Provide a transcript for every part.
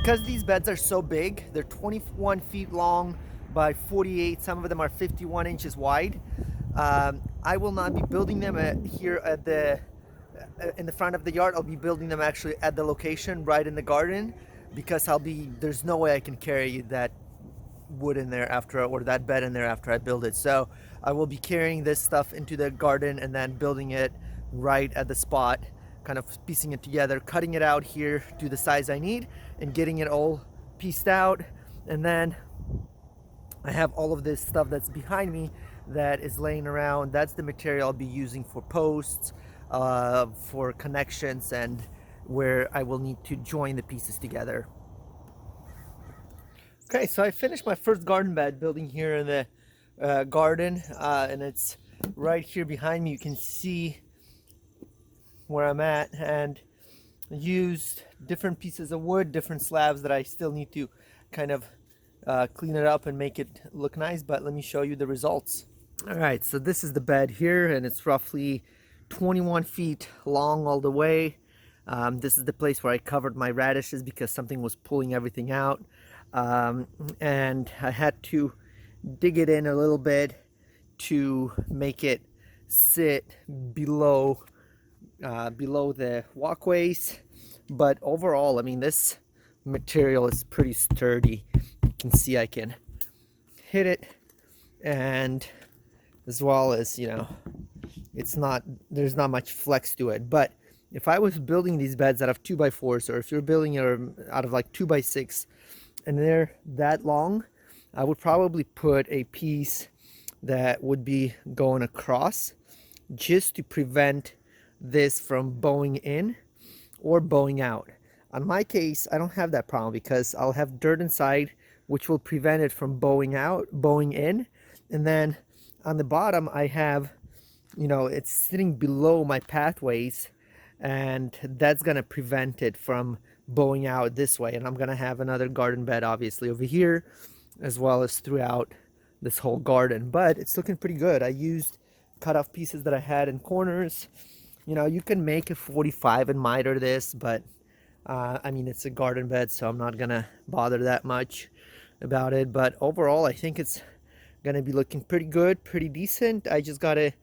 Because these beds are so big, they're 21 feet long by 48, some of them are 51 inches wide. I will not be building them here at the in the front of the yard. I'll be building them actually at the location right in the garden, because there's no way I can carry that wood in there after, or that bed in there after I build it. So I will be carrying this stuff into the garden and then building it right at the spot, kind of piecing it together, cutting it out here to the size I need and getting it all pieced out. And then I have all of this stuff that's behind me that is laying around. That's the material I'll be using for posts, for connections, and where I will need to join the pieces together. Okay, so I finished my first garden bed building here in the garden, and it's right here behind me. You can see where I'm at, and used different pieces of wood, different slabs that I still need to kind of clean it up and make it look nice, but let me show you the results. All right, so this is the bed here, and it's roughly 21 feet long all the way. This is the place where I covered my radishes because something was pulling everything out. And I had to dig it in a little bit to make it sit below the walkways. But overall, I mean, this material is pretty sturdy. You can see I can hit it, and as well as, you know, there's not much flex to it. But if I was building these beds out of 2x4s, or if you're building it out of like 2x6, and they're that long, I would probably put a piece that would be going across, just to prevent this from bowing in or bowing out. On my case, I don't have that problem because I'll have dirt inside, which will prevent it from bowing out, bowing in. And then on the bottom, I have, you know, it's sitting below my pathways, and that's gonna prevent it from bowing out this way. And I'm gonna have another garden bed obviously over here, as well as throughout this whole garden. But it's looking pretty good. I used cut off pieces that I had in corners. You know, you can make a 45 and miter this, but I mean, it's a garden bed, so I'm not gonna bother that much about it. But overall, I think it's gonna be looking pretty good, pretty decent. I just gotta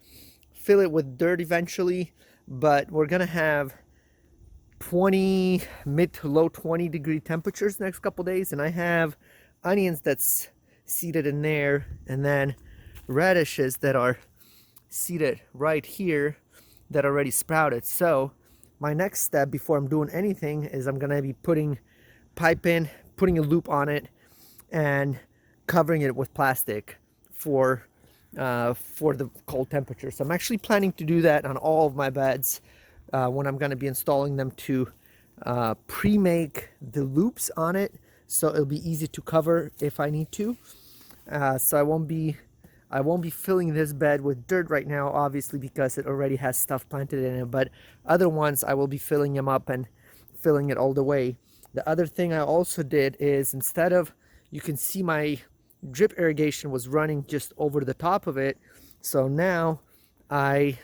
fill it with dirt eventually, but we're gonna have 20 mid to low 20 degree temperatures next couple days, and I have onions that's seeded in there, and then radishes that are seeded right here that already sprouted. So my next step before I'm doing anything is I'm gonna be putting pipe in, putting a loop on it, and covering it with plastic for the cold temperature. So I'm actually planning to do that on all of my beds when I'm going to be installing them, to pre-make the loops on it, so it'll be easy to cover if I need to. So I won't be filling this bed with dirt right now, obviously, because it already has stuff planted in it, but other ones I will be filling them up and filling it all the way. The other thing I also did is, instead of, you can see my drip irrigation was running just over the top of it, so now I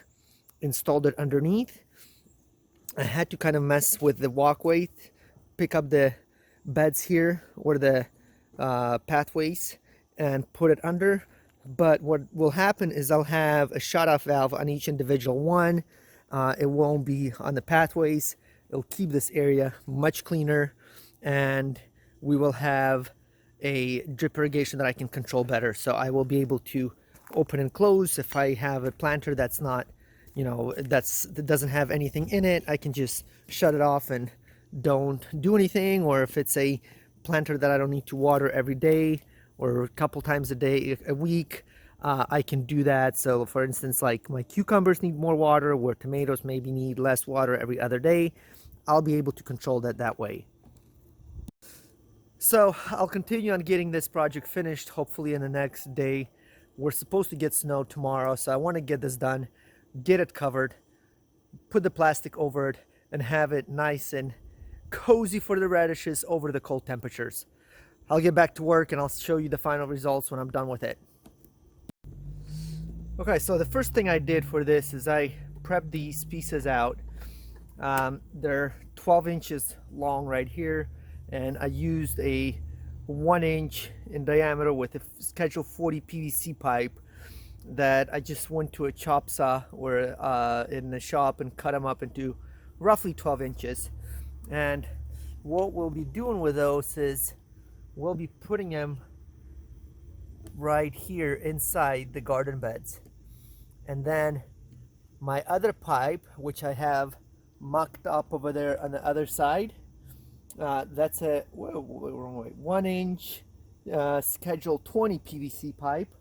installed it underneath. I had to kind of mess with the walkway, pick up the beds here, or the pathways, and put it under. But what will happen is I'll have a shut-off valve on each individual one. It won't be on the pathways. It'll keep this area much cleaner, and we will have a drip irrigation that I can control better. So I will be able to open and close. If I have a planter that's not, you know, that doesn't have anything in it, I can just shut it off and don't do anything. Or if it's a planter that I don't need to water every day or a couple times a week, I can do that. So for instance, like my cucumbers need more water, where tomatoes maybe need less water every other day, I'll be able to control that way. So I'll continue on getting this project finished, hopefully in the next day. We're supposed to get snow tomorrow, so I want to get this done, get it covered, put the plastic over it, and have it nice and cozy for the radishes over the cold temperatures. I'll get back to work and I'll show you the final results when I'm done with it. Okay, so the first thing I did for this is I prepped these pieces out. They're 12 inches long right here, and I used a 1 inch in diameter with a Schedule 40 PVC pipe that I just went to a chop saw or in the shop and cut them up into roughly 12 inches. And what we'll be doing with those is we'll be putting them right here inside the garden beds. And then my other pipe, which I have mucked up over there on the other side, that's a 1 inch Schedule 20 PVC pipe,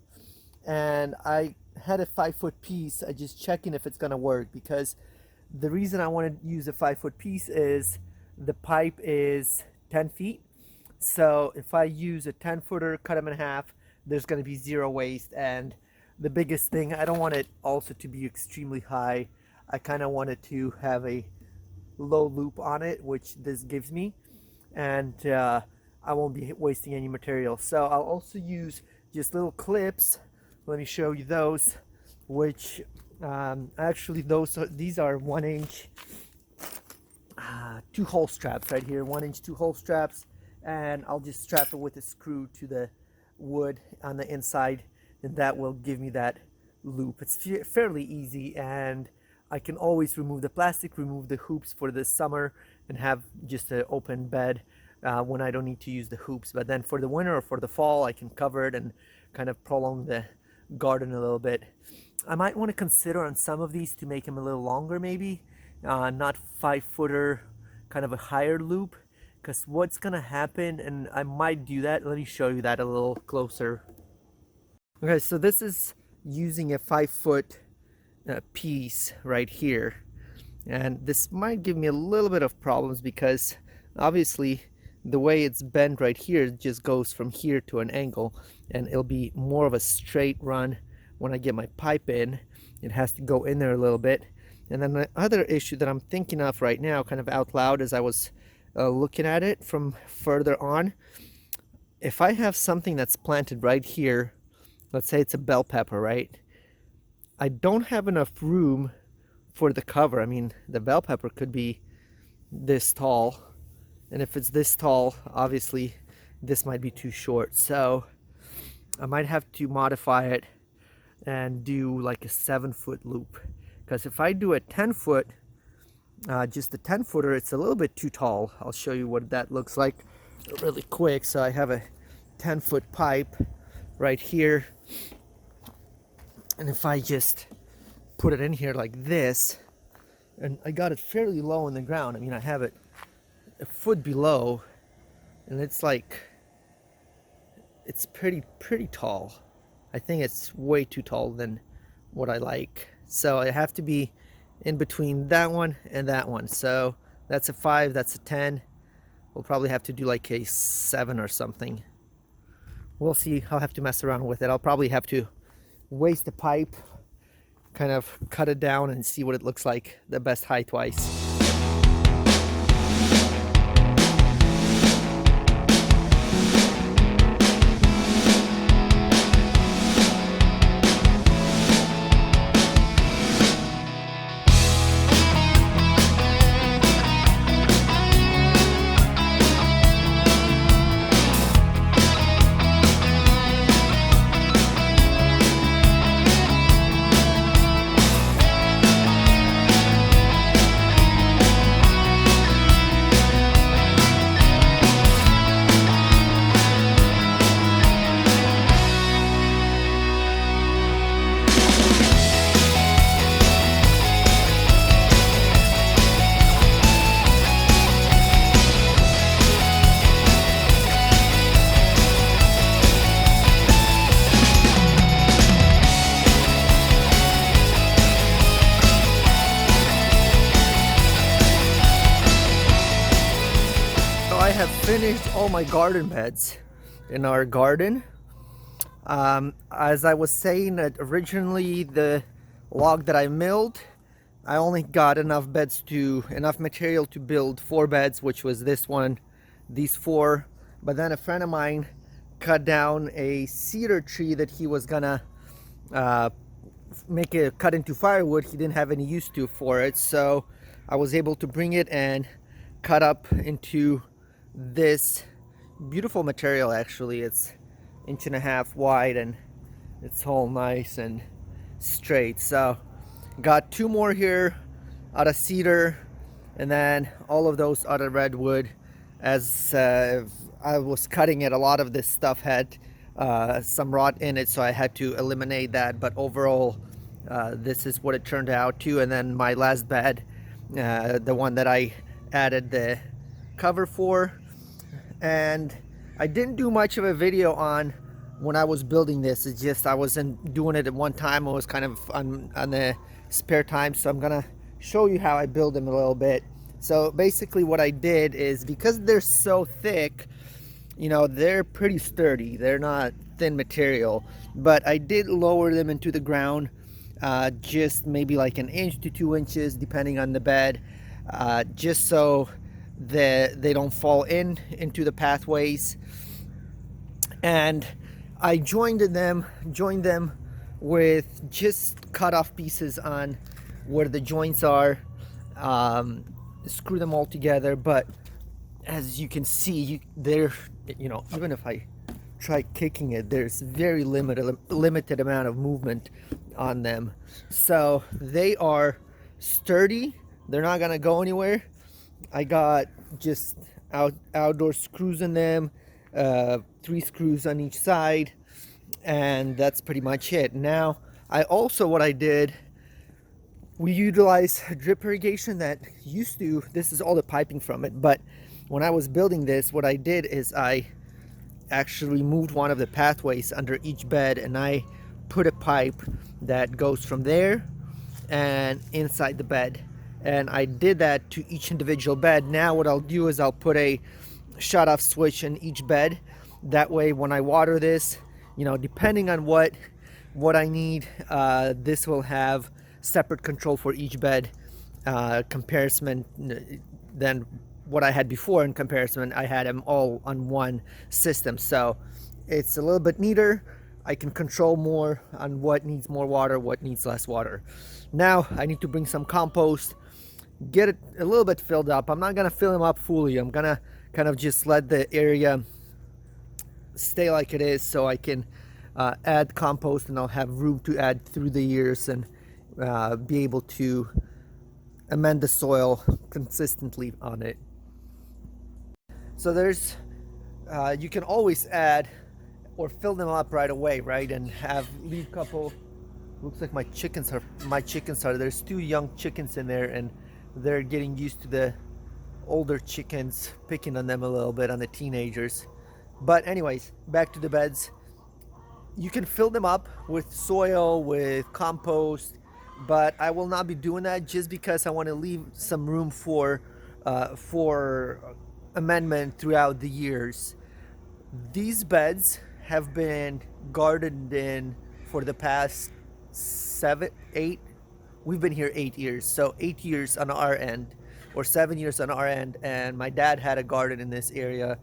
and I had a 5-foot piece. I just checking if it's gonna work, because the reason I want to use a 5-foot piece is the pipe is 10 feet. So if I use a 10-footer, cut them in half, there's going to be zero waste. And the biggest thing, I don't want it also to be extremely high. I kind of want it to have a low loop on it, which this gives me, and I won't be wasting any material. So I'll also use just little clips. Let me show you those, which actually these are 1 inch 2-hole straps right here, 1 inch 2-hole straps, and I'll just strap it with a screw to the wood on the inside, and that will give me that loop. It's fairly easy, and I can always remove the plastic, remove the hoops for the summer, and have just an open bed when I don't need to use the hoops. But then for the winter or for the fall, I can cover it and kind of prolong the garden a little bit. I might want to consider on some of these to make them a little longer, maybe not 5-footer, kind of a higher loop, because what's gonna happen, and I might do that, let me show you that a little closer. Okay, so this is using a 5-foot piece right here, and this might give me a little bit of problems because obviously the way it's bent right here just goes from here to an angle, and it'll be more of a straight run when I get my pipe in. It has to go in there a little bit. And then the other issue that I'm thinking of right now, kind of out loud as I was looking at it from further on, if I have something that's planted right here, let's say it's a bell pepper, right? I don't have enough room for the cover. I mean, the bell pepper could be this tall, and if it's this tall, obviously this might be too short. So I might have to modify it and do like a 7-foot loop, because if I do a 10-foot, just a 10-footer, it's a little bit too tall. I'll show you what that looks like really quick. So I have a 10-foot pipe right here, and if I just put it in here like this, and I got it fairly low in the ground. I mean, I have it a foot below, and it's like, it's pretty tall. I think it's way too tall than what I like. So I have to be in between that one and that one. So that's a 5, that's a 10. We'll probably have to do like a 7 or something. We'll see. I'll have to mess around with it. I'll probably have to waste the pipe, kind of cut it down and see what it looks like, the best height-wise. I have finished all my garden beds in our garden. As I was saying, that originally the log that I milled, I only got enough material to build 4 beds, which was this one, these 4. But then a friend of mine cut down a cedar tree that he was gonna make it cut into firewood. He didn't have any use for it, so I was able to bring it and cut up into this beautiful material. Actually, it's 1.5 inches wide and it's all nice and straight. So got 2 more here out of cedar, and then all of those out of redwood. As I was cutting it, a lot of this stuff had some rot in it, so I had to eliminate that. But overall, this is what it turned out to. And then my last bed, the one that I added the cover for, and I didn't do much of a video on when I was building this. It's just I wasn't doing it at one time. I was kind of on the spare time, so I'm gonna show you how I build them a little bit. So basically what I did is, because they're so thick, you know, they're pretty sturdy, they're not thin material, but I did lower them into the ground, just maybe like 1 inch to 2 inches depending on the bed, just so that they don't fall into the pathways. And I joined them with just cut off pieces on where the joints are, screw them all together. But as you can see, they're, you know, even if I try kicking it, there's very limited amount of movement on them. So they are sturdy, they're not gonna go anywhere. I got just outdoor screws in them, 3 screws on each side, and that's pretty much it. Now what I did, we utilize drip irrigation that used to, this is all the piping from it, but when I was building this, what I did is I actually moved one of the pathways under each bed, and I put a pipe that goes from there and inside the bed, and I did that to each individual bed. Now what I'll do is I'll put a shut off switch in each bed. That way when I water this, you know, depending on what I need, this will have separate control for each bed, comparison than what I had before. In comparison, I had them all on one system, so it's a little bit neater. I can control more on what needs more water, what needs less water. Now I need to bring some compost, get it a little bit filled up. I'm not gonna fill them up fully. I'm gonna kind of just let the area stay like it is, so I can add compost, and I'll have room to add through the years, and be able to amend the soil consistently on it. So there's you can always add or fill them up right away, right? And leave a couple. Looks like my chickens are there's 2 young chickens in there, and they're getting used to the older chickens, picking on them a little bit, on the teenagers. But anyways, back to the beds. You can fill them up with soil, with compost, but I will not be doing that, just because I want to leave some room for amendment throughout the years. These beds have been gardened in for the past 7, 8. We've been here 8 years, so 8 years on our end, or 7 years on our end, and my dad had a garden in this area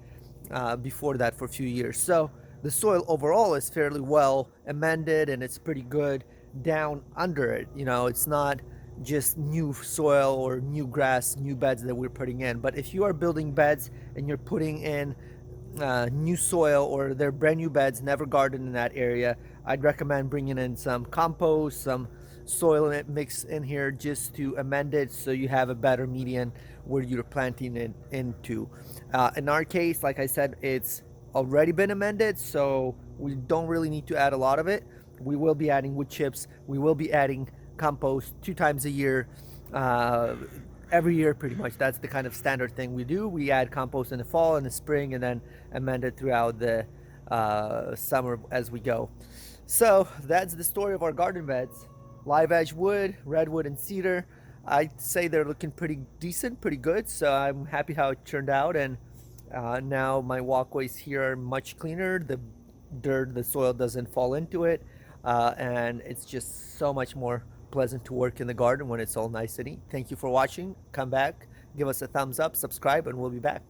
before that for a few years. So the soil overall is fairly well amended, and it's pretty good down under it. You know, it's not just new soil or new grass, new beds that we're putting in. But if you are building beds and you're putting in new soil, or they're brand new beds, never gardened in that area, I'd recommend bringing in some compost, some soil mix in here, just to amend it so you have a better median where you're planting it into. In our case, like I said, it's already been amended, so we don't really need to add a lot of it. We will be adding wood chips, we will be adding compost 2 times a year, every year pretty much. That's the kind of standard thing we do. We add compost in the fall and the spring, and then amend it throughout the summer as we go. So that's the story of our garden beds. Live edge wood, redwood, and cedar. I'd say they're looking pretty decent, pretty good, so I'm happy how it turned out. And now my walkways here are much cleaner. The dirt, the soil doesn't fall into it, and it's just so much more pleasant to work in the garden when it's all nice and neat. Thank you for watching. Come back, give us a thumbs up, subscribe, and we'll be back.